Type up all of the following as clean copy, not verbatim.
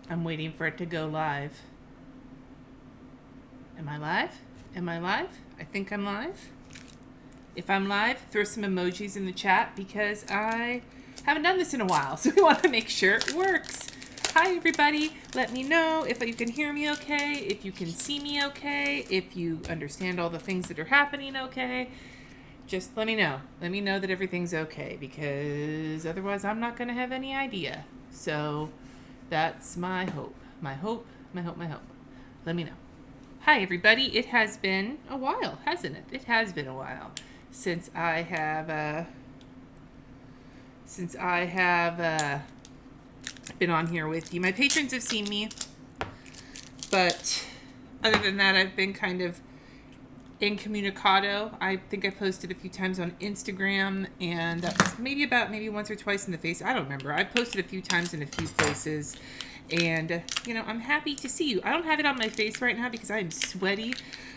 I'm waiting for it to go live. Am I live? Am I live? I think I'm live. If I'm live, throw some emojis in the chat because I haven't done this in a while, so we want to make sure it works. Hi, everybody. Let me know if you can hear me okay, if you can see me okay, if you understand all the things that are happening okay. Just let me know. Let me know that everything's okay because otherwise I'm not going to have any idea. So that's my hope. My hope, my hope, my hope. Let me know. Hi, everybody. It has been a while, hasn't it? It has been a while since I have been on here with you. My patrons have seen me, but other than that, I've been kind of incommunicado. I think I posted a few times on Instagram, and that was maybe once or twice in the face. I don't remember. I posted a few times in a few places, and I'm happy to see you. I don't have it on my face right now because I'm sweaty.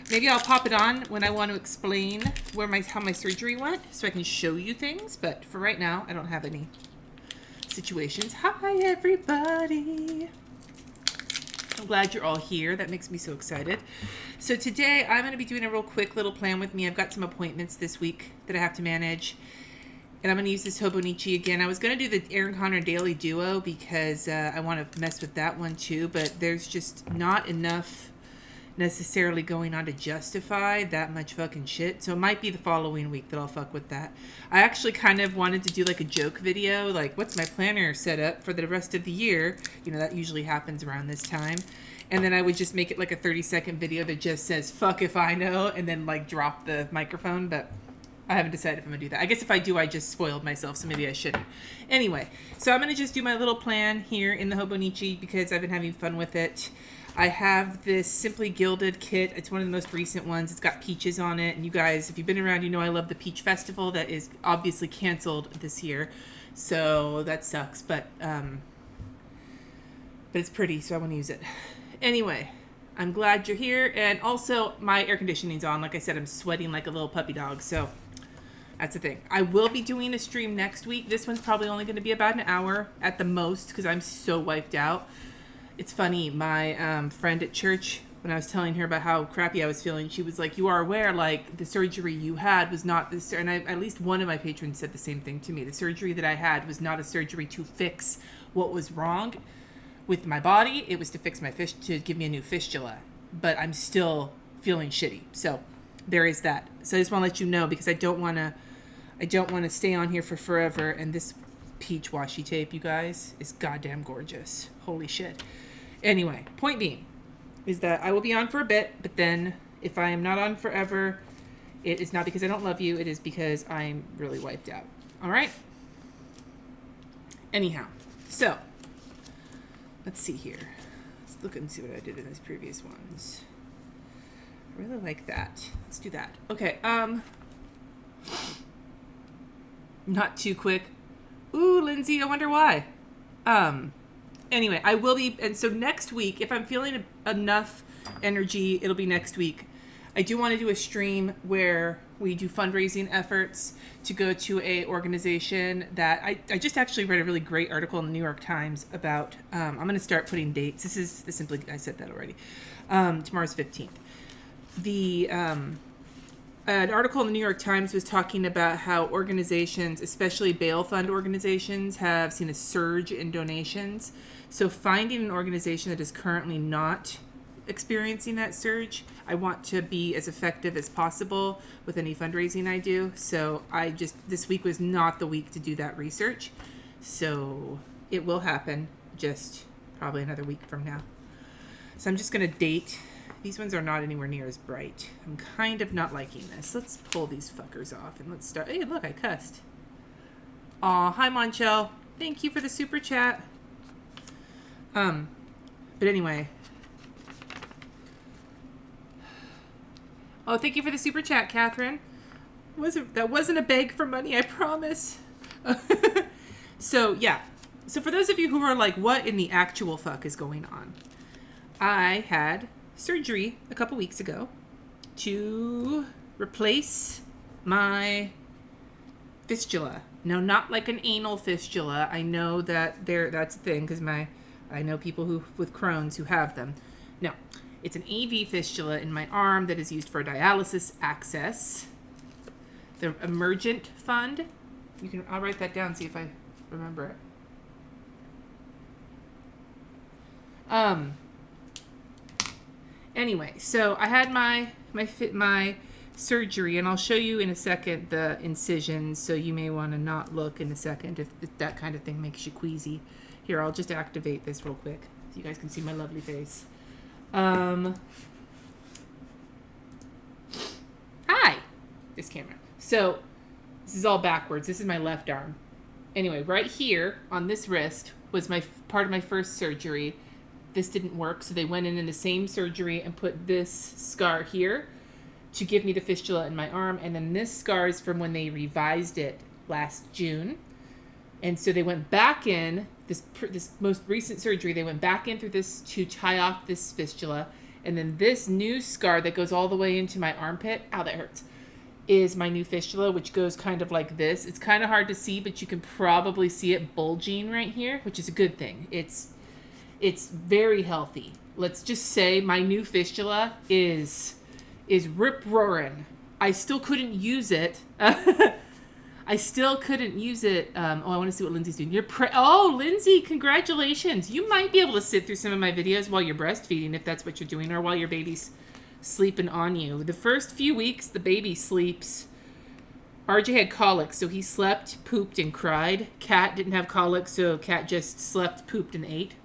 Maybe I'll pop it on when I want to explain how my surgery went, so I can show you things. But for right now, I don't have any situations. Hi, everybody. I'm glad you're all here. That makes me so excited. So today I'm going to be doing a real quick little plan with me. I've got some appointments this week that I have to manage. And I'm going to use this Hobonichi again. I was going to do the Aaron Connor Daily Duo because I want to mess with that one too. But there's just not enough necessarily going on to justify that much fucking shit. So it might be the following week that I'll fuck with that. I actually kind of wanted to do like a joke video, like what's my planner set up for the rest of the year. That usually happens around this time. And then I would just make it like a 30-second video that just says fuck if I know, and then like drop the microphone. But I haven't decided if I'm gonna do that. I guess if I do, I just spoiled myself, so maybe I shouldn't. Anyway, so I'm gonna just do my little plan here in the Hobonichi because I've been having fun with it. I have this Simply Gilded kit. It's one of the most recent ones. It's got peaches on it. And you guys, if you've been around, you know I love the Peach Festival that is obviously canceled this year. So that sucks. But it's pretty, so I want to use it. Anyway, I'm glad you're here. And also, my air conditioning's on. Like I said, I'm sweating like a little puppy dog. So that's the thing. I will be doing a stream next week. This one's probably only going to be about an hour at the most because I'm so wiped out. It's funny, my friend at church, when I was telling her about how crappy I was feeling, she was like, you are aware, like, the surgery you had was not this, and at least one of my patrons said the same thing to me. The surgery that I had was not a surgery to fix what was wrong with my body. It was to fix my to give me a new fistula. But I'm still feeling shitty. So there is that. So I just want to let you know because I don't want to stay on here for forever. And this peach washi tape, you guys, is goddamn gorgeous. Holy shit. Anyway, point being is that I will be on for a bit, but then if I am not on forever, it is not because I don't love you. It is because I'm really wiped out. All right? Anyhow, so let's see here. Let's look and see what I did in these previous ones. I really like that. Let's do that. Okay, not too quick. Ooh, Lindsay, I wonder why. Anyway, I will be, and so next week, if I'm feeling enough energy, it'll be next week. I do want to do a stream where we do fundraising efforts to go to a organization that I just actually read a really great article in the New York Times about. I'm going to start putting dates. This is the simply, I said that already. Tomorrow's 15th. An article in the New York Times was talking about how organizations, especially bail fund organizations, have seen a surge in donations. So finding an organization that is currently not experiencing that surge, I want to be as effective as possible with any fundraising I do. So this week was not the week to do that research. So it will happen just probably another week from now. So I'm just going to date. These ones are not anywhere near as bright. I'm kind of not liking this. Let's pull these fuckers off and let's start. Hey, look, I cussed. Aw, hi, Monchel. Thank you for the super chat. But anyway. Oh, thank you for the super chat, Catherine. That wasn't a beg for money, I promise. So, yeah. So for those of you who are like, what in the actual fuck is going on? I had surgery a couple weeks ago to replace my fistula. Now, not like an anal fistula. I know that that's a thing because my I know people who with Crohn's who have them. No, it's an AV fistula in my arm that is used for dialysis access. The Emergent Fund. I'll write that down, see if I remember it. Anyway, so I had my surgery, and I'll show you in a second the incisions, so you may want to not look in a second if that kind of thing makes you queasy. Here, I'll just activate this real quick so you guys can see my lovely face. Hi! This camera. So, this is all backwards. This is my left arm. Anyway, right here on this wrist was part of my first surgery. This didn't work, so they went in the same surgery and put this scar here to give me the fistula in my arm, and then this scar is from when they revised it last June. And so they went back in, this most recent surgery, they went back in through this to tie off this fistula, and then this new scar that goes all the way into my armpit, ow, that hurts, is my new fistula, which goes kind of like this. It's kind of hard to see, but you can probably see it bulging right here, which is a good thing. It's very healthy. Let's just say my new fistula is rip-roaring. I still couldn't use it. I still couldn't use it. I want to see what Lindsay's doing. Oh, Lindsay, congratulations. You might be able to sit through some of my videos while you're breastfeeding, if that's what you're doing, or while your baby's sleeping on you. The first few weeks, the baby sleeps. RJ had colic, so he slept, pooped, and cried. Kat didn't have colic, so Kat just slept, pooped, and ate.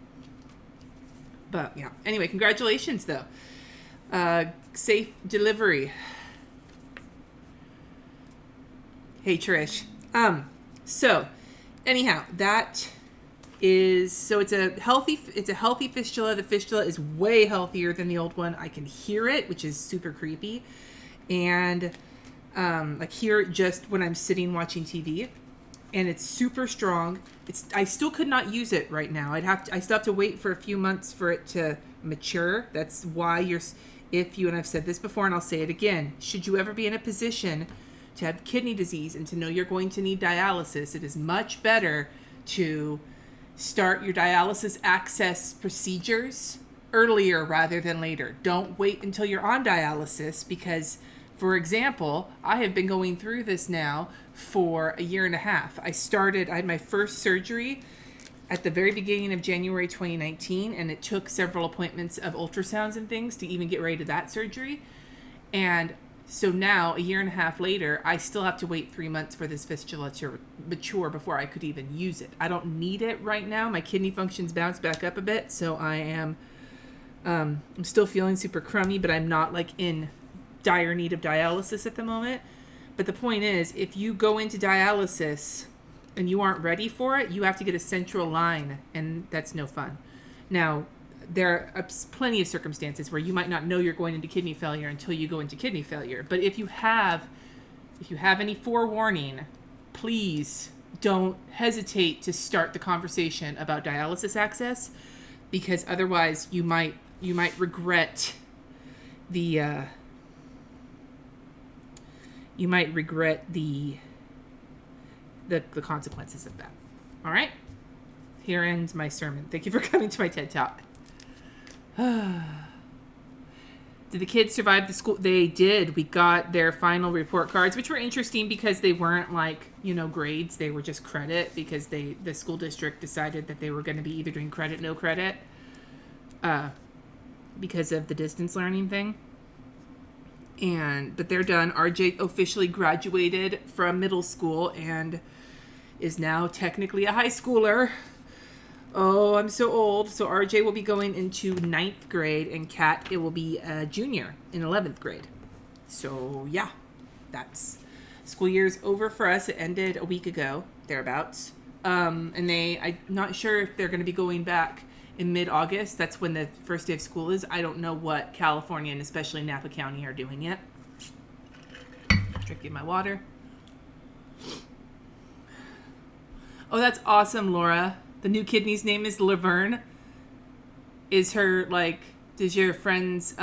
But, yeah. Anyway, congratulations, though. Safe delivery. Hey, Trish. So, anyhow, that is, so it's a healthy fistula. The fistula is way healthier than the old one. I can hear it, which is super creepy. And, like, hear it just when I'm sitting watching TV. And it's super strong. I still could not use it right now. I still have to wait for a few months for it to mature. That's why and I've said this before and I'll say it again, should you ever be in a position to have kidney disease and to know you're going to need dialysis, it is much better to start your dialysis access procedures earlier rather than later. Don't wait until you're on dialysis because, for example, I have been going through this now for a year and a half. I had my first surgery at the very beginning of January 2019, and it took several appointments of ultrasounds and things to even get ready to that surgery. And so now, a year and a half later, I still have to wait 3 months for this fistula to mature before I could even use it. I don't need it right now. My kidney function's bounced back up a bit, so I'm still feeling super crummy, but I'm not like in dire need of dialysis at the moment. But the point is, if you go into dialysis and you aren't ready for it, you have to get a central line, and that's no fun. Now, there are plenty of circumstances where you might not know you're going into kidney failure until you go into kidney failure. But if you have any forewarning, please don't hesitate to start the conversation about dialysis access, because otherwise you might regret the consequences of that. All right? Here ends my sermon. Thank you for coming to my TED Talk. Did the kids survive the school? They did. We got their final report cards, which were interesting because they weren't like, grades. They were just credit because the school district decided that they were going to be either doing credit, no credit, because of the distance learning thing. But they're done. RJ officially graduated from middle school and is now technically a high schooler. Oh, I'm so old. So RJ will be going into 9th grade, and Kat, it will be a junior in 11th grade. So, yeah, that's school year's over for us. It ended a week ago, thereabouts. And I'm not sure if they're going to be going back in mid-August. That's when the first day of school is. I don't know what California and especially Napa County are doing yet. Drinking my water. Oh, that's awesome, Laura. The new kidney's name is Laverne. Is her, does your friend's,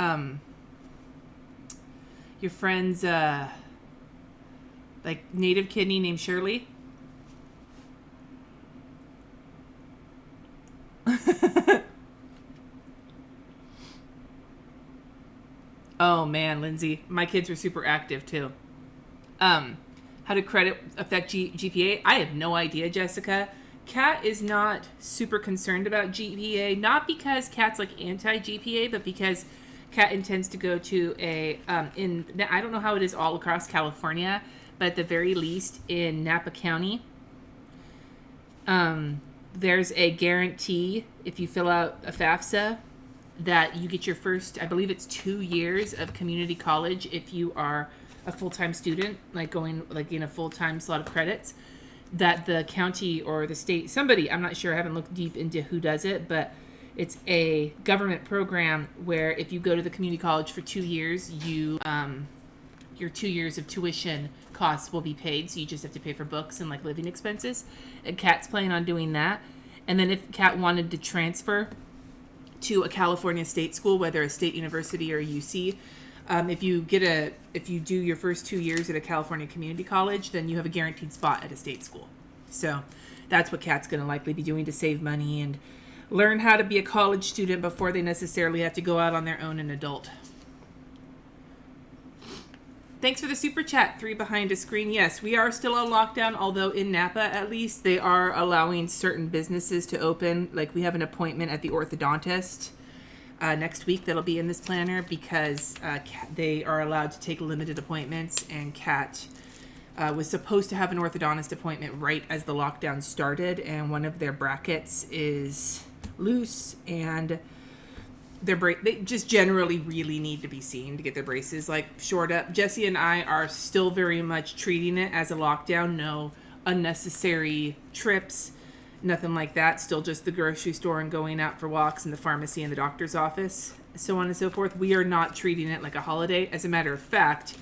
native kidney named Shirley? Oh man, Lindsay, my kids were super active too. How did credit affect GPA? I have no idea, Jessica. Kat is not super concerned about GPA, not because Kat's like anti-GPA, but because Kat intends to go to I don't know how it is all across California, but at the very least in Napa County, there's a guarantee if you fill out a FAFSA that you get your first, I believe it's 2 years of community college if you are a full-time student, like going like in a full-time slot of credits, that the county or the state, somebody, I'm not sure, I haven't looked deep into who does it, but it's a government program where if you go to the community college for 2 years, your 2 years of tuition costs will be paid, so you just have to pay for books and like living expenses. And Kat's planning on doing that. And then if Kat wanted to transfer to a California state school, whether a state university or a UC, if you do your first 2 years at a California community college, then you have a guaranteed spot at a state school. So that's what Kat's going to likely be doing to save money and learn how to be a college student before they necessarily have to go out on their own and adult. Thanks for the super chat, 3 behind a screen. Yes, we are still on lockdown, although in Napa, at least, they are allowing certain businesses to open. Like, we have an appointment at the orthodontist next week that'll be in this planner because they are allowed to take limited appointments, and Kat was supposed to have an orthodontist appointment right as the lockdown started, and one of their brackets is loose, and they just generally really need to be seen to get their braces like shored up. Jesse and I are still very much treating it as a lockdown. No unnecessary trips, nothing like that. Still just the grocery store and going out for walks and the pharmacy and the doctor's office, so on and so forth. We are not treating it like a holiday. As a matter of fact,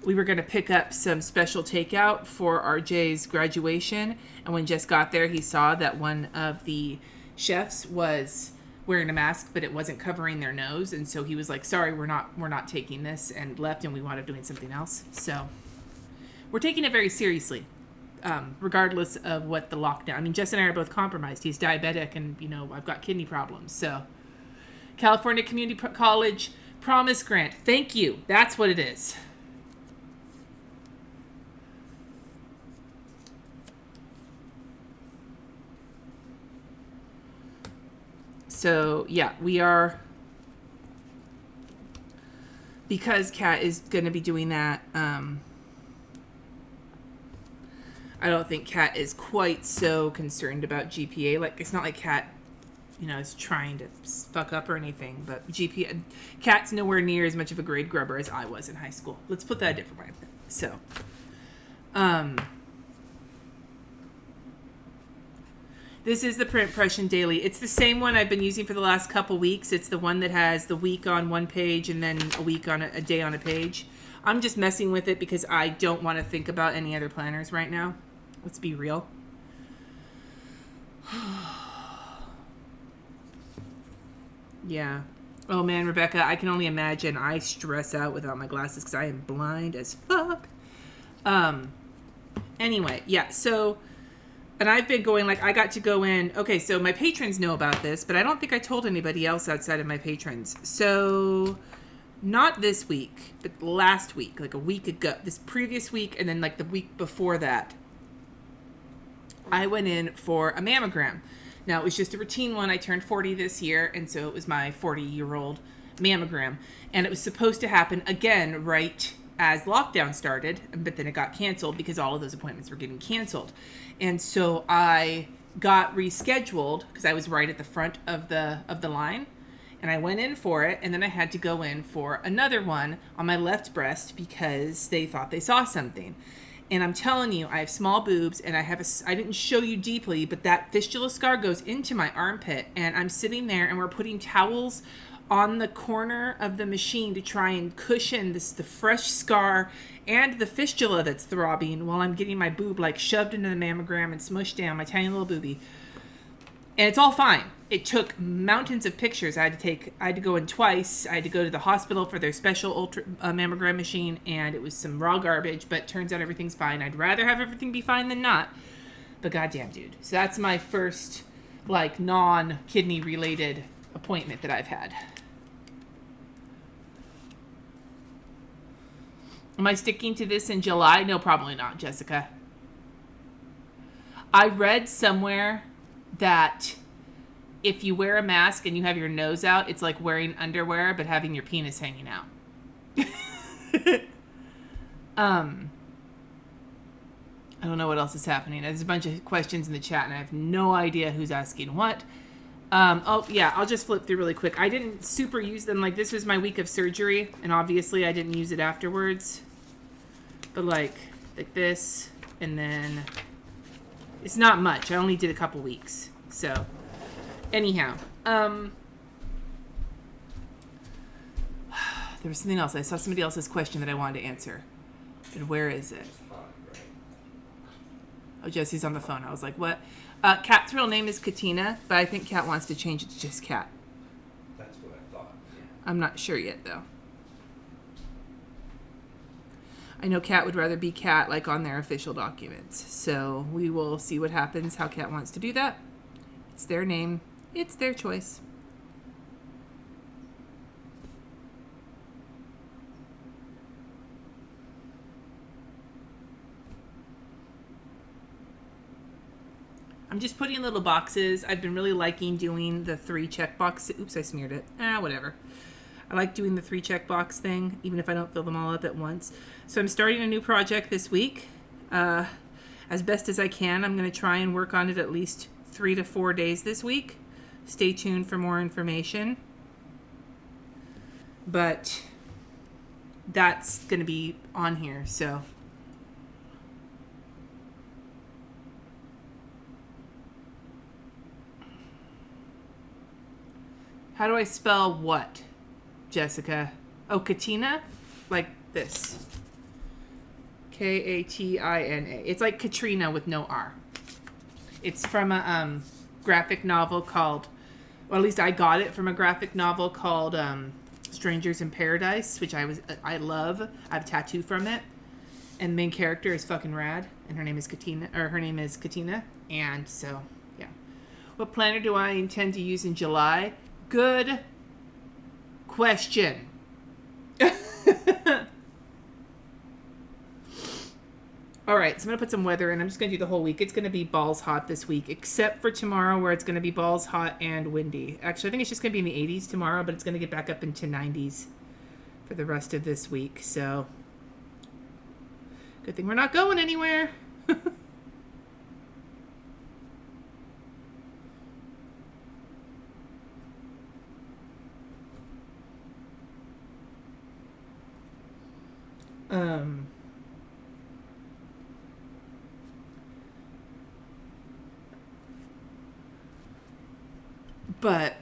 we were going to pick up some special takeout for RJ's graduation, and when Jess got there, he saw that one of the chefs was wearing a mask, but it wasn't covering their nose, and so he was like, sorry, we're not taking this, and left, and we wound up doing something else. So we're taking it very seriously, regardless of what the lockdown. I mean, Jess and I are both compromised. He's diabetic, and I've got kidney problems. So California Community College Promise Grant, thank you. That's what it is. So, yeah, we are, because Kat is going to be doing that, I don't think Kat is quite so concerned about GPA. Like, it's not like Kat, is trying to fuck up or anything, but GPA, Kat's nowhere near as much of a grade grubber as I was in high school. Let's put that a different way. So, this is the Print Impression Daily. It's the same one I've been using for the last couple weeks. It's the one that has the week on one page and then a week on a day on a page. I'm just messing with it because I don't want to think about any other planners right now. Let's be real. Yeah. Oh man, Rebecca, I can only imagine. I stress out without my glasses because I am blind as fuck. Anyway, yeah, so... And I've been going, I got to go in... Okay, so my patrons know about this, but I don't think I told anybody else outside of my patrons. So, not this week, but last week, like a week ago. This previous week, and then the week before that, I went in for a mammogram. Now, it was just a routine one. I turned 40 this year, and so it was my 40-year-old mammogram. And it was supposed to happen again right as lockdown started, but then it got canceled because all of those appointments were getting canceled. And so I got rescheduled because I was right at the front of the line, and I went in for it, and then I had to go in for another one on my left breast because they thought they saw something. And I'm telling you, I have small boobs, and I didn't show you deeply, but that fistula scar goes into my armpit, and I'm sitting there, and we're putting towels on the corner of the machine to try and cushion the fresh scar and the fistula that's throbbing while I'm getting my boob shoved into the mammogram and smushed down, my tiny little boobie. And it's all fine. It took mountains of pictures. I had to go in twice. I had to go to the hospital for their special mammogram machine, and it was some raw garbage, but turns out everything's fine. I'd rather have everything be fine than not. But goddamn, dude. So that's my first non-kidney related appointment that I've had. Am I sticking to this in July? No, probably not, Jessica. I read somewhere that if you wear a mask and you have your nose out, it's like wearing underwear but having your penis hanging out. I don't know what else is happening. There's a bunch of questions in the chat, and I have no idea who's asking what. Oh, yeah, I'll just flip through really quick. I didn't super use them. Like, this was my week of surgery, and obviously I didn't use it afterwards. But, like this, and then it's not much. I only did a couple weeks. So, anyhow. There was something else. I saw somebody else's question that I wanted to answer. And where is it? Oh, Jesse's on the phone. I was like, what? Kat's real name is Katina, but I think Kat wants to change it to just Kat. That's what I thought. Yeah. I'm not sure yet, though. I know Kat would rather be Kat, like, on their official documents. So we will see what happens, how Kat wants to do that. It's their name. It's their choice. I'm just putting in little boxes. I've been really liking doing the 3 checkbox. Oops, I smeared it. Whatever. I like doing the 3 checkbox thing, even if I don't fill them all up at once. So I'm starting a new project this week. As best as I can, I'm going to try and work on it at least 3 to 4 days this week. Stay tuned for more information. But that's going to be on here, so... How do I spell what, Jessica? Oh, Katina? Like this. Katina. It's like Katrina with no R. It's from a graphic novel called, well, at least I got it from a graphic novel called Strangers in Paradise, which I love. I have a tattoo from it. And the main character is fucking rad. And her name is Katina. And so, yeah. What planner do I intend to use in July? Good question. All right, so I'm going to put some weather in. I'm just going to do the whole week. It's going to be balls hot this week, except for tomorrow where it's going to be balls hot and windy. Actually, I think it's just going to be in the 80s tomorrow, but it's going to get back up into 90s for the rest of this week. So, good thing we're not going anywhere. But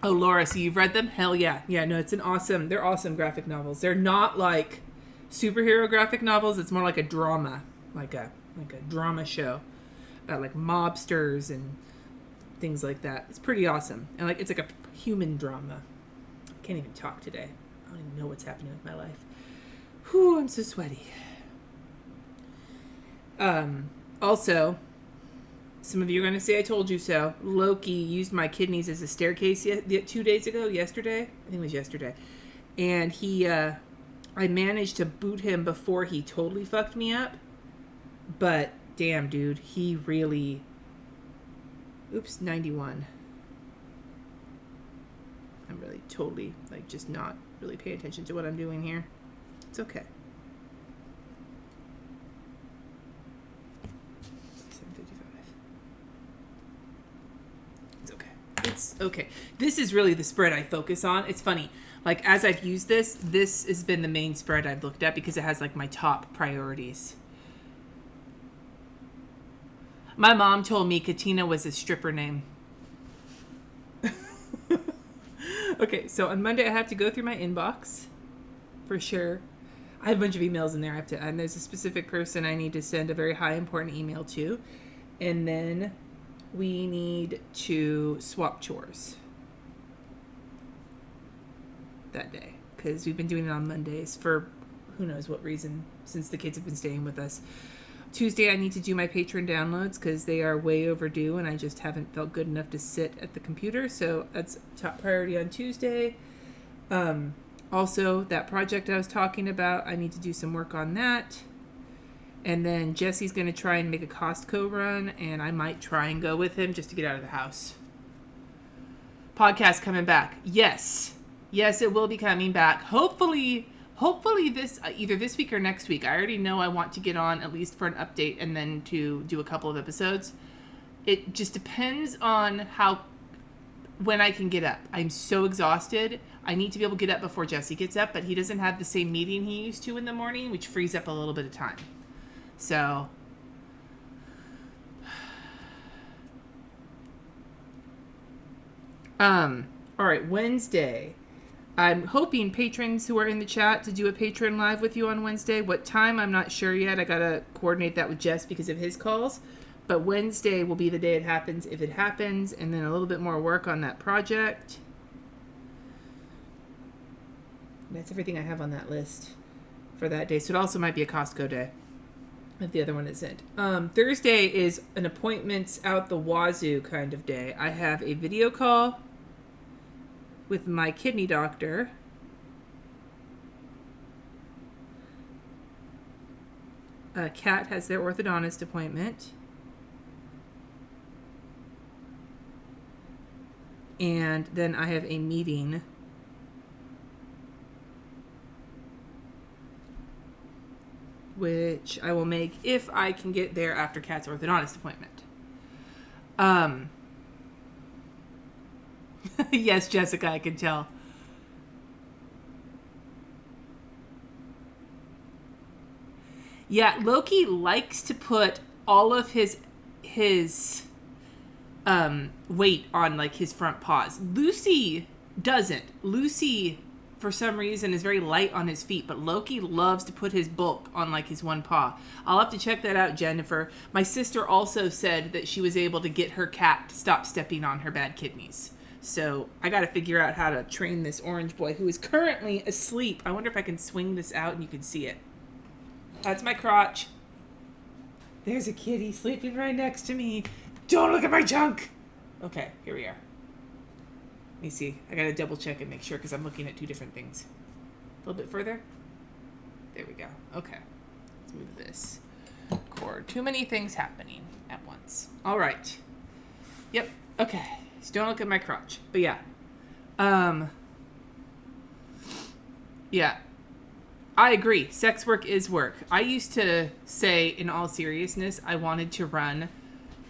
oh, Laura, so you've read them? Hell yeah. Yeah, no, they're awesome graphic novels. They're not like superhero graphic novels. It's more like a drama, like a drama show about like mobsters and things like that. It's pretty awesome. And like it's like a human drama. I can't even talk today. I don't even know what's happening with my life. Whew, I'm so sweaty. Also, some of you are going to say I told you so. Loki used my kidneys as a staircase 2 days ago. Yesterday? I think it was yesterday. And I managed to boot him before he totally fucked me up. But, damn, dude, he really... Oops, 91. I'm really totally, like, just not really paying attention to what I'm doing here. It's okay. 7:55. It's okay. It's okay. This is really the spread I focus on. It's funny. Like, as I've used this has been the main spread I've looked at because it has, like, my top priorities. My mom told me Katina was a stripper name. Okay, so on Monday I have to go through my inbox, for sure. I have a bunch of emails in there. And there's a specific person I need to send a very high important email to. And then we need to swap chores that day. Because we've been doing it on Mondays for who knows what reason, since the kids have been staying with us. Tuesday, I need to do my patron downloads because they are way overdue and I just haven't felt good enough to sit at the computer. So that's top priority on Tuesday. Also, that project I was talking about, I need to do some work on that. And then Jesse's going to try and make a Costco run, and I might try and go with him just to get out of the house. Podcast coming back. Yes, it will be coming back. Hopefully this either this week or next week. I already know I want to get on at least for an update and then to do a couple of episodes. It just depends on when I can get up. I'm so exhausted. I need to be able to get up before Jesse gets up, but he doesn't have the same meeting he used to in the morning, which frees up a little bit of time. So, all right, Wednesday. I'm hoping patrons who are in the chat to do a patron live with you on Wednesday. What time, I'm not sure yet. I gotta coordinate that with Jess because of his calls. But Wednesday will be the day it happens, if it happens, and then a little bit more work on that project. That's everything I have on that list for that day. So it also might be a Costco day, if the other one isn't. Thursday is an appointments out the wazoo kind of day. I have a video call with my kidney doctor. Kat has their orthodontist appointment. And then I have a meeting which I will make if I can get there after Kat's orthodontist appointment. Yes, Jessica, I can tell. Yeah, Loki likes to put all of his weight on like his front paws. Lucy doesn't. Lucy, for some reason, is very light on his feet, but Loki loves to put his bulk on like his one paw. I'll have to check that out, Jennifer. My sister also said that she was able to get her cat to stop stepping on her bad kidneys. So I got to figure out how to train this orange boy who is currently asleep. I wonder if I can swing this out and you can see it. That's my crotch. There's a kitty sleeping right next to me. Don't look at my junk. Okay, here we are. Let me see. I gotta double check and make sure because I'm looking at two different things. A little bit further. There we go. Okay. Let's move this cord. Too many things happening at once. All right. Yep. Okay. So don't look at my crotch. But yeah. Yeah. I agree. Sex work is work. I used to say, in all seriousness, I wanted to run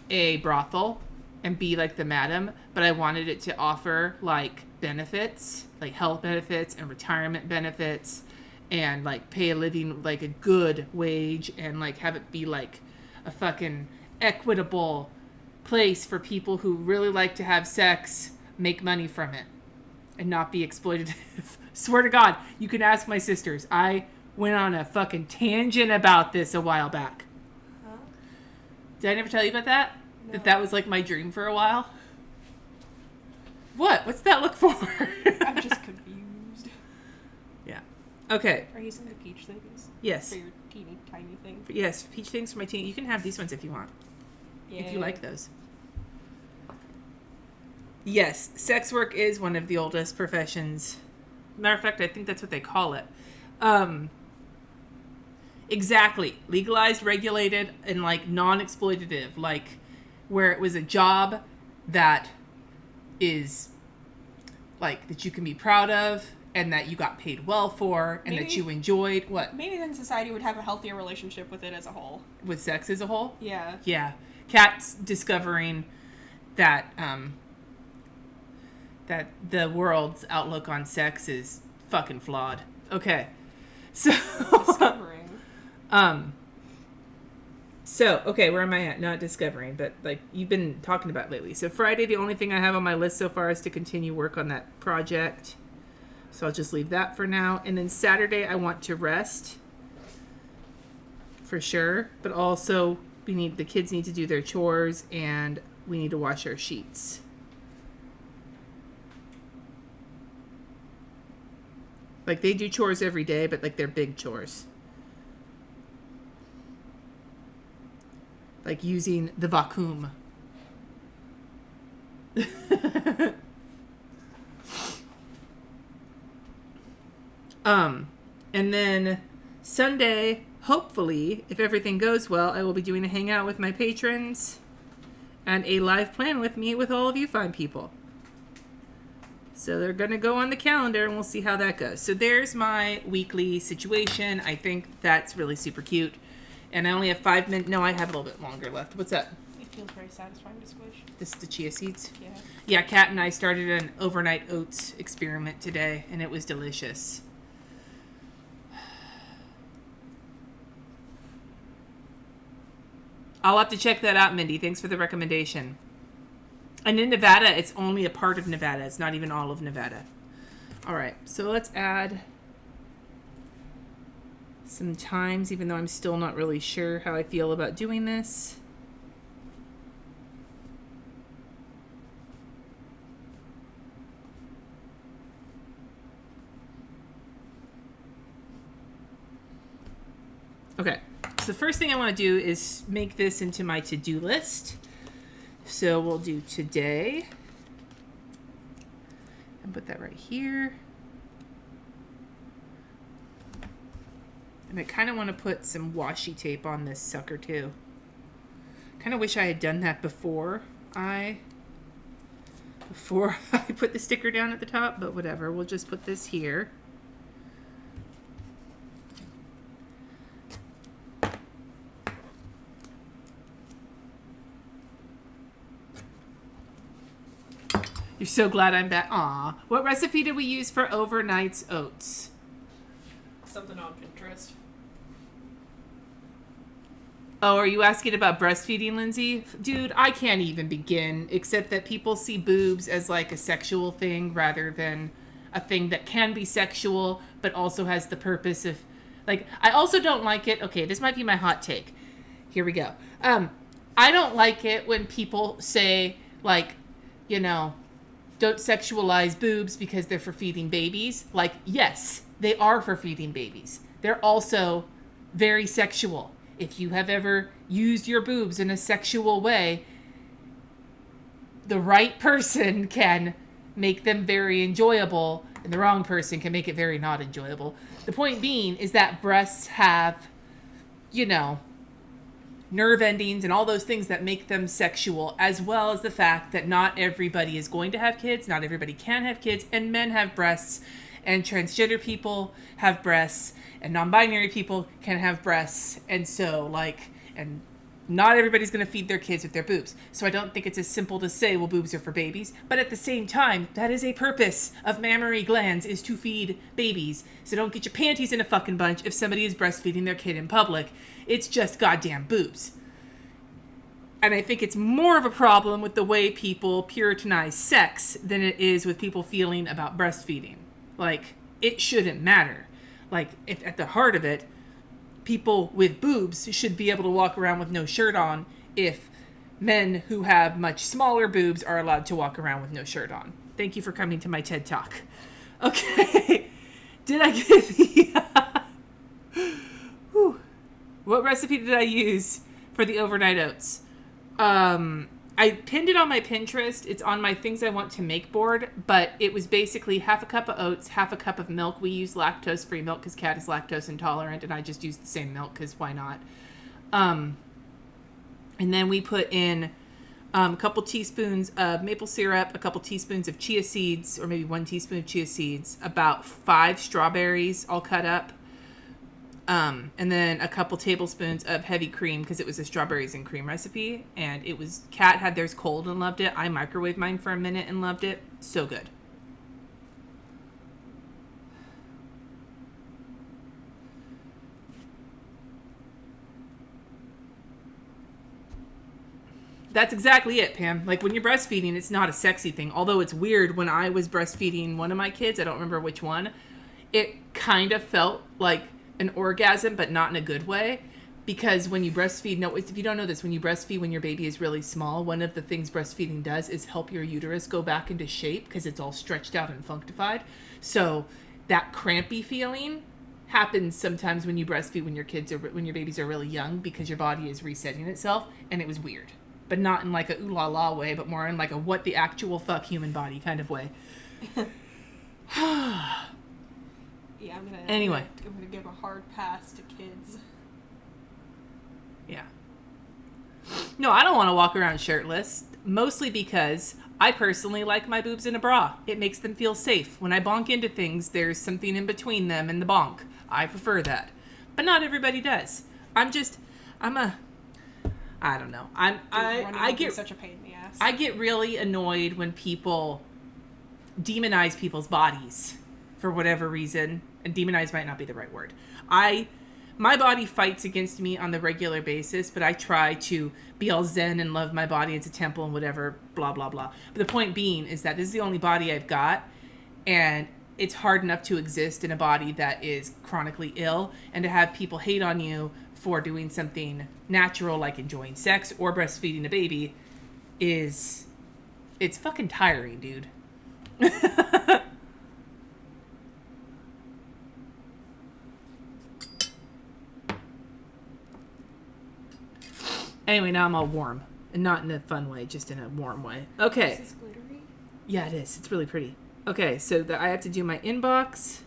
a brothel and be like the madam, but I wanted it to offer like benefits, like health benefits and retirement benefits, and like pay a living, like a good wage, and like have it be like a fucking equitable place for people who really like to have sex, make money from it, and not be exploitative. Swear to God, you can ask my sisters. I went on a fucking tangent about this a while back. Huh? Did I never tell you about that? No. That was like my dream for a while? What? What's that look for? I'm just confused. Yeah. Okay. Are you using the peach things? Yes. For your teeny tiny thing? Yes, peach things for my teeny. You can have these ones if you want. Yeah. If you like those. Yes, sex work is one of the oldest professions. Matter of fact, I think that's what they call it. Exactly. Legalized, regulated, and like non-exploitative. Like where it was a job that is like that you can be proud of and that you got paid well for and that you enjoyed. What? Maybe then society would have a healthier relationship with it as a whole. With sex as a whole? Yeah. Yeah. Kat's discovering that that the world's outlook on sex is fucking flawed. Okay. So discovering. So, okay, where am I at? Not discovering, but like you've been talking about lately. So Friday, the only thing I have on my list so far is to continue work on that project. So I'll just leave that for now. And then Saturday, I want to rest for sure. But also the kids need to do their chores and we need to wash our sheets. Like they do chores every day, but like they're big chores. Like using the vacuum. And then Sunday, hopefully, if everything goes well, I will be doing a hangout with my patrons and a live plan with me with all of you fine people. So they're going to go on the calendar and we'll see how that goes. So there's my weekly situation. I think that's really super cute. And I only have 5 minutes. No, I have a little bit longer left. What's up? It feels very satisfying to squish. This is the chia seeds? Yeah. Yeah, Kat and I started an overnight oats experiment today, and it was delicious. I'll have to check that out, Mindy. Thanks for the recommendation. And in Nevada, it's only a part of Nevada. It's not even all of Nevada. All right, so let's add some times, even though I'm still not really sure how I feel about doing this. Okay, so the first thing I want to do is make this into my to-do list. So we'll do today. And put that right here. And I kind of want to put some washi tape on this sucker too. Kind of wish I had done that before I put the sticker down at the top, but whatever. We'll just put this here. You're so glad I'm back. Aw. What recipe did we use for overnight's oats? Something on Pinterest. Oh, are you asking about breastfeeding, Lindsay? Dude, I can't even begin, except that people see boobs as like a sexual thing rather than a thing that can be sexual, but also has the purpose of, like, I also don't like it. Okay, this might be my hot take. Here we go. I don't like it when people say, like, you know, don't sexualize boobs because they're for feeding babies. Like, yes, they are for feeding babies. They're also very sexual. If you have ever used your boobs in a sexual way, the right person can make them very enjoyable, and the wrong person can make it very not enjoyable. The point being is that breasts have, you know, nerve endings and all those things that make them sexual, as well as the fact that not everybody is going to have kids, not everybody can have kids, and men have breasts, and transgender people have breasts, and non-binary people can have breasts, and so, like, and not everybody's going to feed their kids with their boobs. So I don't think it's as simple to say, well, boobs are for babies, but at the same time, that is a purpose of mammary glands, is to feed babies. So don't get your panties in a fucking bunch if somebody is breastfeeding their kid in public. It's just goddamn boobs. And I think it's more of a problem with the way people puritanize sex than it is with people feeling about breastfeeding. Like, it shouldn't matter. Like, if at the heart of it, people with boobs should be able to walk around with no shirt on if men who have much smaller boobs are allowed to walk around with no shirt on. Thank you for coming to my TED Talk. Okay. Did I get the... Whew. What recipe did I use for the overnight oats? I pinned it on my Pinterest. It's on my things I want to make board, but it was basically half a cup of oats, half a cup of milk. We use lactose-free milk because Kat is lactose intolerant, and I just used the same milk because why not? And then we put in a couple teaspoons of maple syrup, a couple teaspoons of chia seeds, or maybe 1 teaspoon of chia seeds, about 5 strawberries all cut up, and then a couple tablespoons of heavy cream because it was a strawberries and cream recipe, and it was, Kat had theirs cold and loved it. I microwaved mine for a minute and loved it. So good. That's exactly it, Pam. Like, when you're breastfeeding, it's not a sexy thing. Although it's weird, when I was breastfeeding one of my kids, I don't remember which one, it kind of felt like an orgasm, but not in a good way. Because when you breastfeed, no, if you don't know this, when you breastfeed when your baby is really small, one of the things breastfeeding does is help your uterus go back into shape because it's all stretched out and functified. So that crampy feeling happens sometimes when you breastfeed when your babies are really young because your body is resetting itself, and it was weird. But not in like a ooh la la way, but more in like a what the actual fuck human body kind of way. Yeah, I'm Anyway. gonna give a hard pass to kids. Yeah. No, I don't want to walk around shirtless, mostly because I personally like my boobs in a bra. It makes them feel safe. When I bonk into things, there's something in between them and the bonk. I prefer that. But not everybody does. I don't know. I get such a pain in the ass. I get really annoyed when people demonize people's bodies for whatever reason. And demonize might not be the right word. My body fights against me on the regular basis, but I try to be all zen and love my body. It's a temple and whatever, blah, blah, blah. But the point being is that this is the only body I've got, and it's hard enough to exist in a body that is chronically ill, and to have people hate on you for doing something natural like enjoying sex or breastfeeding a baby it's fucking tiring, dude. Anyway, now I'm all warm. And not in a fun way, just in a warm way. Okay. Is this glittery? Yeah, it is. It's really pretty. Okay, so I have to do my inbox.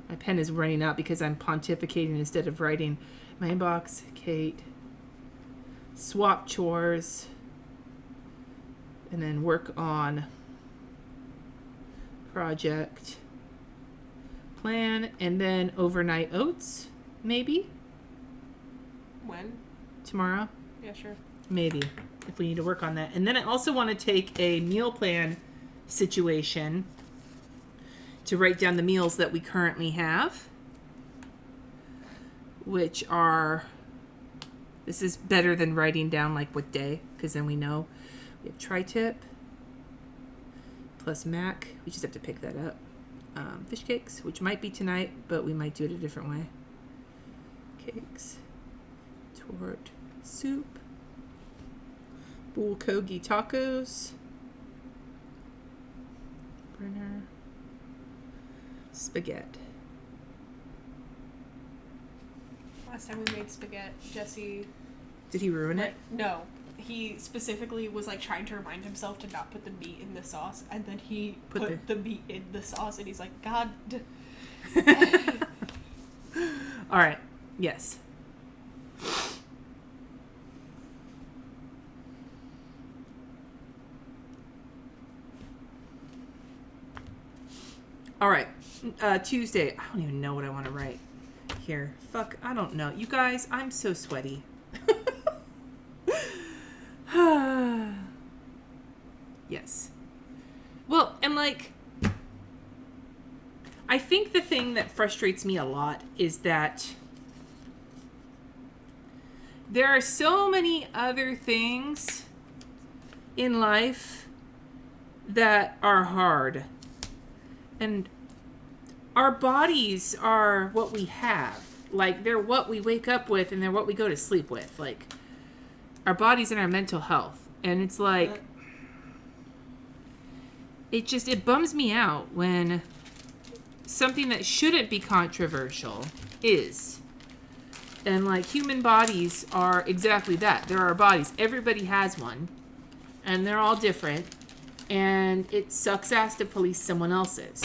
My pen is running out because I'm pontificating instead of writing. My inbox, Kate. Swap chores. And then work on project plan. And then overnight oats, maybe? When? Tomorrow? Yeah, sure. Maybe, if we need to work on that. And then I also want to take a meal plan situation to write down the meals that we currently have, which are, this is better than writing down like what day, because then we know. We have tri-tip plus mac. We just have to pick that up. Fish cakes, which might be tonight, but we might do it a different way. Cakes. Tort. Soup. Bulgogi tacos. Burner. Spaghetti. Last time we made spaghetti, Jesse... Did he ruin it? No. He specifically was like trying to remind himself to not put the meat in the sauce, and then he put the meat in the sauce, and he's like, God. All right. Yes. All right. Tuesday. I don't even know what I want to write here. Fuck. I don't know. You guys, I'm so sweaty. Yes. Well, and like, I think the thing that frustrates me a lot is that there are so many other things in life that are hard. And our bodies are what we have. Like, they're what we wake up with and they're what we go to sleep with. Like, our bodies and our mental health. And it's like, it bums me out when something that shouldn't be controversial is. And like, human bodies are exactly that. They're our bodies. Everybody has one. And they're all different. And it sucks ass to police someone else's.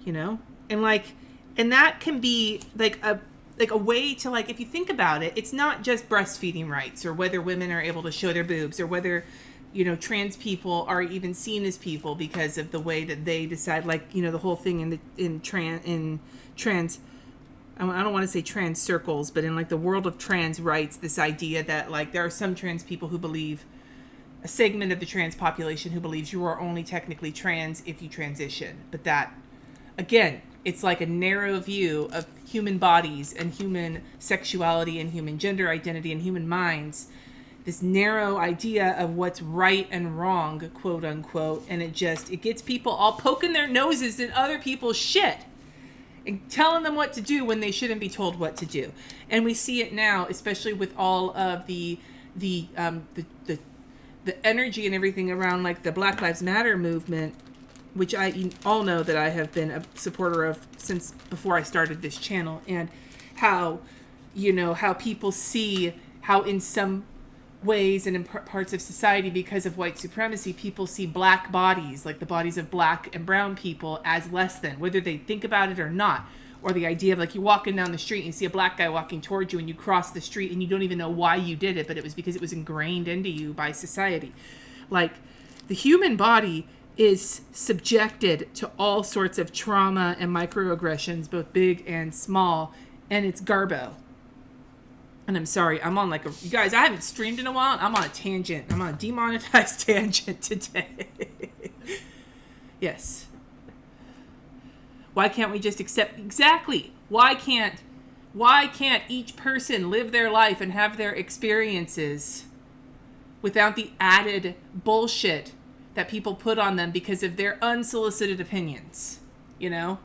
You know? And like, and that can be like a way to, like, if you think about it, it's not just breastfeeding rights or whether women are able to show their boobs or whether, you know, trans people are even seen as people because of the way that they decide, like, you know, the whole thing in trans I don't want to say trans circles, but in like the world of trans rights, this idea that like there are some trans people who believe, a segment of the trans population who believes you are only technically trans if you transition. But that, again, it's like a narrow view of human bodies and human sexuality and human gender identity and human minds. This narrow idea of what's right and wrong, quote unquote. And it gets people all poking their noses in other people's shit and telling them what to do when they shouldn't be told what to do. And we see it now, especially with all of the energy and everything around like the Black Lives Matter movement, which you all know that I have been a supporter of since before I started this channel, and how, you know, how people see how in some ways and in parts of society, because of white supremacy, people see black bodies, like the bodies of black and brown people, as less than, whether they think about it or not. Or the idea of, like, you're walking down the street and you see a black guy walking towards you and you cross the street and you don't even know why you did it, but it was because it was ingrained into you by society. Like, the human body is subjected to all sorts of trauma and microaggressions, both big and small, and it's garbo. And I'm sorry, I'm on you guys, I haven't streamed in a while. I'm on a tangent. I'm on a demonetized tangent today. Yes. Why can't we just accept, exactly, why can't each person live their life and have their experiences without the added bullshit that people put on them because of their unsolicited opinions, you know?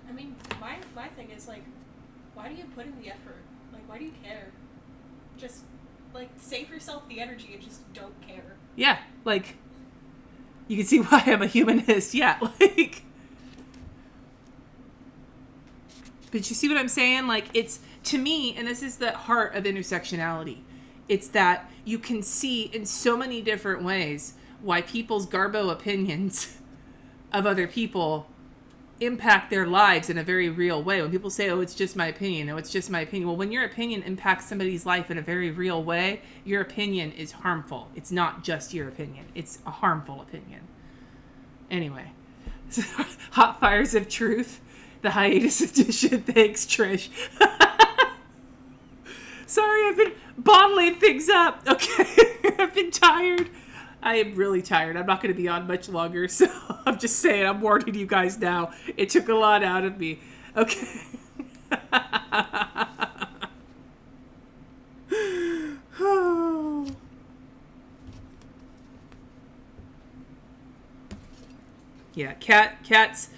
I mean, my thing is, like, why do you put in the effort? Like, why do you care? Just, like, save yourself the energy and just don't care. Yeah, like, you can see why I'm a humanist. Yeah, like, but you see what I'm saying? Like, it's, to me, and this is the heart of intersectionality, it's that you can see in so many different ways why people's garbo opinions of other people impact their lives in a very real way. When people say, oh, it's just my opinion, oh, it's just my opinion. Well, when your opinion impacts somebody's life in a very real way, your opinion is harmful. It's not just your opinion. It's a harmful opinion. Anyway, Hot Fires of Truth, the hiatus edition. Thanks, Trish. Sorry, I've been bottling things up. Okay, I've been tired. I am really tired. I'm not going to be on much longer, so I'm just saying, I'm warning you guys now. It took a lot out of me. Okay. Yeah, cats.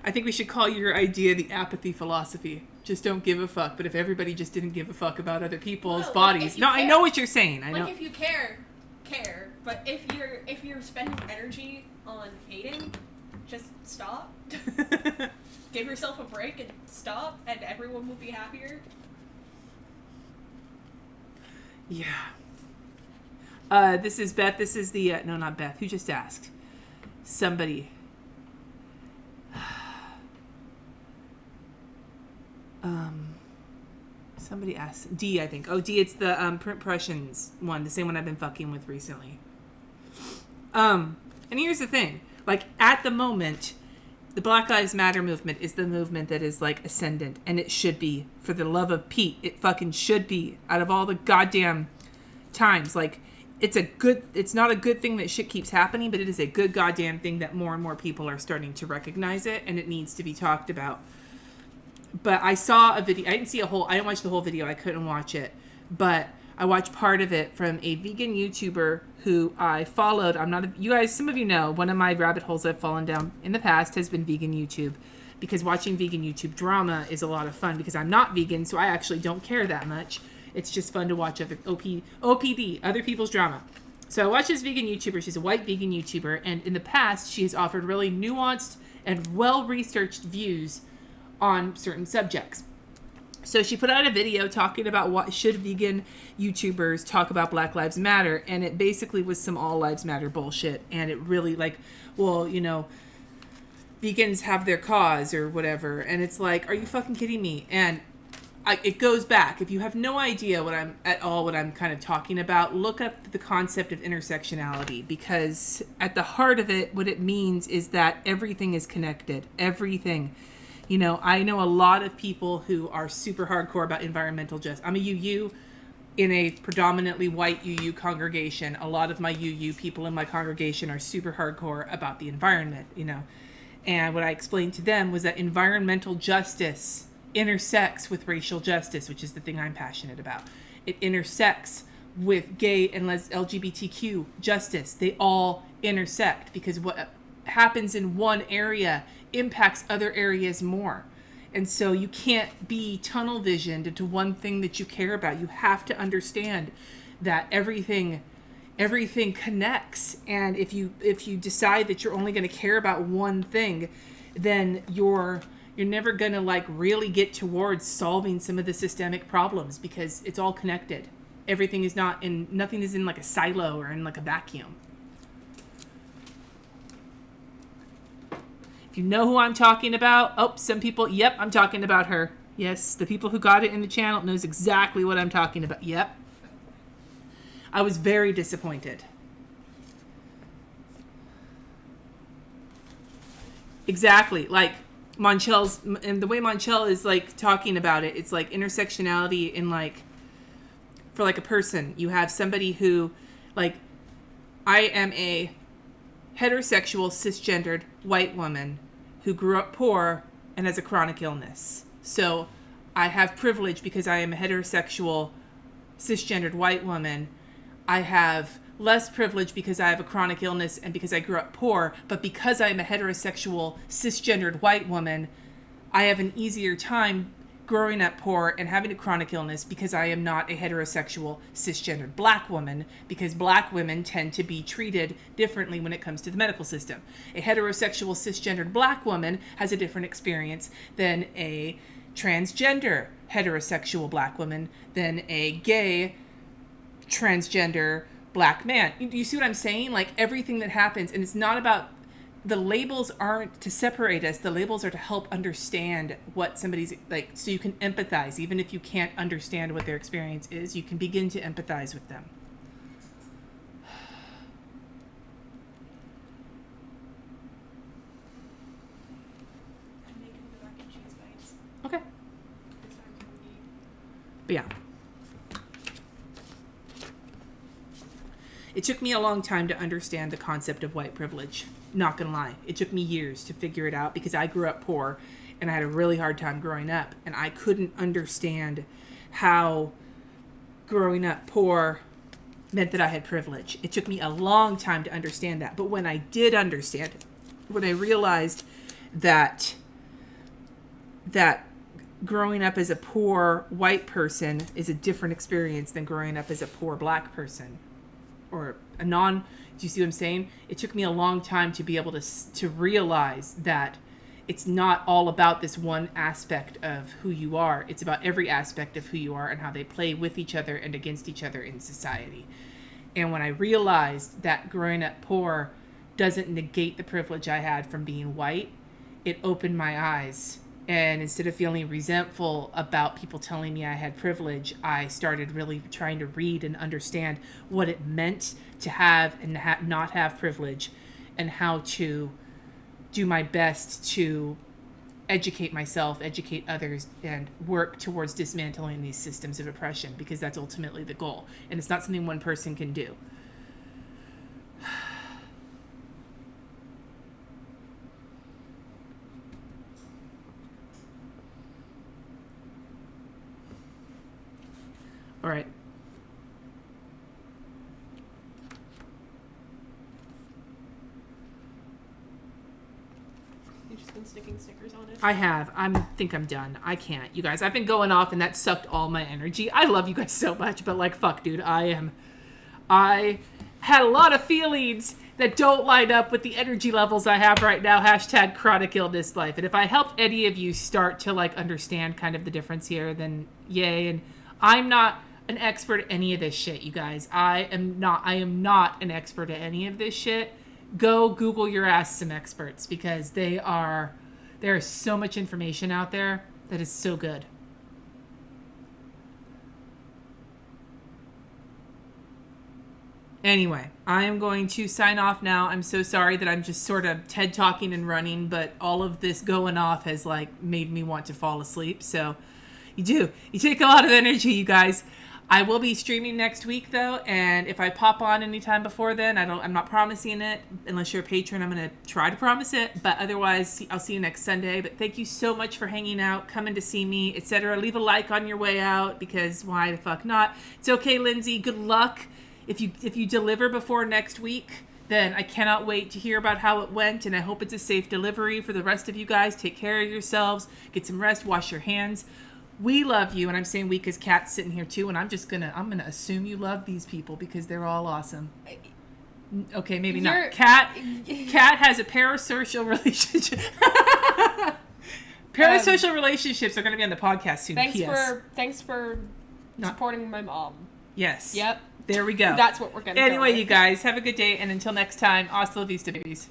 I think we should call your idea the apathy philosophy. Just don't give a fuck. But if everybody just didn't give a fuck about other people's bodies. No, I know what you're saying. I know. Like, if you care. But if you're spending energy on hating, just stop. Give yourself a break and stop, and everyone will be happier. Yeah. This is Beth. This is the no, not Beth. Who just asked? Somebody. Somebody asked D, I think. Oh, D, it's the print Prussians one, the same one I've been fucking with recently. And here's the thing, like, at the moment, the Black Lives Matter movement is the movement that is, like, ascendant, and it should be. For the love of Pete, it fucking should be. Out of all the goddamn times, like, it's not a good thing that shit keeps happening, but it is a good goddamn thing that more and more people are starting to recognize it, and it needs to be talked about. But I saw a video. I didn't watch the whole video. I couldn't watch it. But I watched part of it from a vegan YouTuber who I followed. You guys, some of you know, one of my rabbit holes I've fallen down in the past has been vegan YouTube. Because watching vegan YouTube drama is a lot of fun. Because I'm not vegan, so I actually don't care that much. It's just fun to watch OPD, other people's drama. So I watched this vegan YouTuber. She's a white vegan YouTuber. And in the past, she has offered really nuanced and well-researched views on certain subjects. So she put out a video talking about what should vegan YouTubers talk about Black Lives Matter, and it basically was some all lives matter bullshit, and it really, like, well, you know, vegans have their cause or whatever, and it's like, are you fucking kidding me? And it goes back. If you have no idea what I'm kind of talking about, look up the concept of intersectionality, because at the heart of it, what it means is that everything is connected. Everything. You know, I know a lot of people who are super hardcore about environmental justice. I'm a UU in a predominantly white UU congregation. A lot of my UU people in my congregation are super hardcore about the environment, you know. And what I explained to them was that environmental justice intersects with racial justice, which is the thing I'm passionate about. It intersects with gay and LGBTQ justice. They all intersect because what happens in one area impacts other areas more. And so you can't be tunnel visioned into one thing that you care about. You have to understand that everything connects. And if you decide that you're only going to care about one thing, then you're never going to, like, really get towards solving some of the systemic problems, because it's all connected. everything is not in, nothing is in like a silo or in like a vacuum. If you know who I'm talking about, oh, some people, yep, I'm talking about her. Yes, the people who got it in the channel knows exactly what I'm talking about. Yep. I was very disappointed. Exactly. Like Monchel's, and the way Monchel is like talking about it, it's like intersectionality in like, for like a person, you have somebody who, like, I am a heterosexual, cisgendered white woman who grew up poor and has a chronic illness. So I have privilege because I am a heterosexual, cisgendered white woman. I have less privilege because I have a chronic illness and because I grew up poor. But because I am a heterosexual, cisgendered white woman, I have an easier time growing up poor and having a chronic illness because I am not a heterosexual, cisgendered black woman, because black women tend to be treated differently when it comes to the medical system. A heterosexual, cisgendered black woman has a different experience than a transgender heterosexual black woman, than a gay transgender black man. You see what I'm saying? Like, everything that happens, and it's not about, the labels aren't to separate us. The labels are to help understand what somebody's like, so you can empathize. Even if you can't understand what their experience is, you can begin to empathize with them. I'm making the mac and cheese bites. Okay. It's time for me. But yeah. It took me a long time to understand the concept of white privilege. Not gonna lie. It took me years to figure it out because I grew up poor and I had a really hard time growing up, and I couldn't understand how growing up poor meant that I had privilege. It took me a long time to understand that. But when I did understand it, when I realized that growing up as a poor white person is a different experience than growing up as a poor black person, or a non, do you see what I'm saying? It took me a long time to be able to realize that it's not all about this one aspect of who you are. It's about every aspect of who you are and how they play with each other and against each other in society. And when I realized that growing up poor doesn't negate the privilege I had from being white, it opened my eyes. And instead of feeling resentful about people telling me I had privilege, I started really trying to read and understand what it meant to have and not have privilege, and how to do my best to educate myself, educate others, and work towards dismantling these systems of oppression, because that's ultimately the goal. And it's not something one person can do. All right. You've just been sticking stickers on it. I have. Think I'm done. I can't. You guys, I've been going off and that sucked all my energy. I love you guys so much, but like, fuck, dude, I had a lot of feelings that don't line up with the energy levels I have right now. # chronic illness life. And if I helped any of you start to like understand kind of the difference here, then yay. And I'm not an expert at any of this shit, you guys. I am not an expert at any of this shit. Go Google your ass some experts, because there is so much information out there that is so good. Anyway, I am going to sign off now. I'm so sorry that I'm just sort of TED talking and running, but all of this going off has like made me want to fall asleep. So you take a lot of energy, you guys. I will be streaming next week though, and if I pop on anytime before then, I'm not promising it. Unless you're a patron, I'm going to try to promise it, but otherwise I'll see you next Sunday. But thank you so much for hanging out, coming to see me, etc. Leave a like on your way out, because why the fuck not? It's okay, Lindsay. Good luck. If you deliver before next week, then I cannot wait to hear about how it went, and I hope it's a safe delivery for the rest of you guys. Take care of yourselves, get some rest, wash your hands. We love you, and I'm saying we because Kat's sitting here too, and I'm gonna assume you love these people because they're all awesome. Okay, maybe not. Kat has a parasocial relationship. Parasocial relationships are going to be on the podcast soon. Thanks for supporting my mom. Yes. Yep. There we go. That's what we're gonna. Anyway, go you guys have a good day, and until next time, hasta la vista, babies.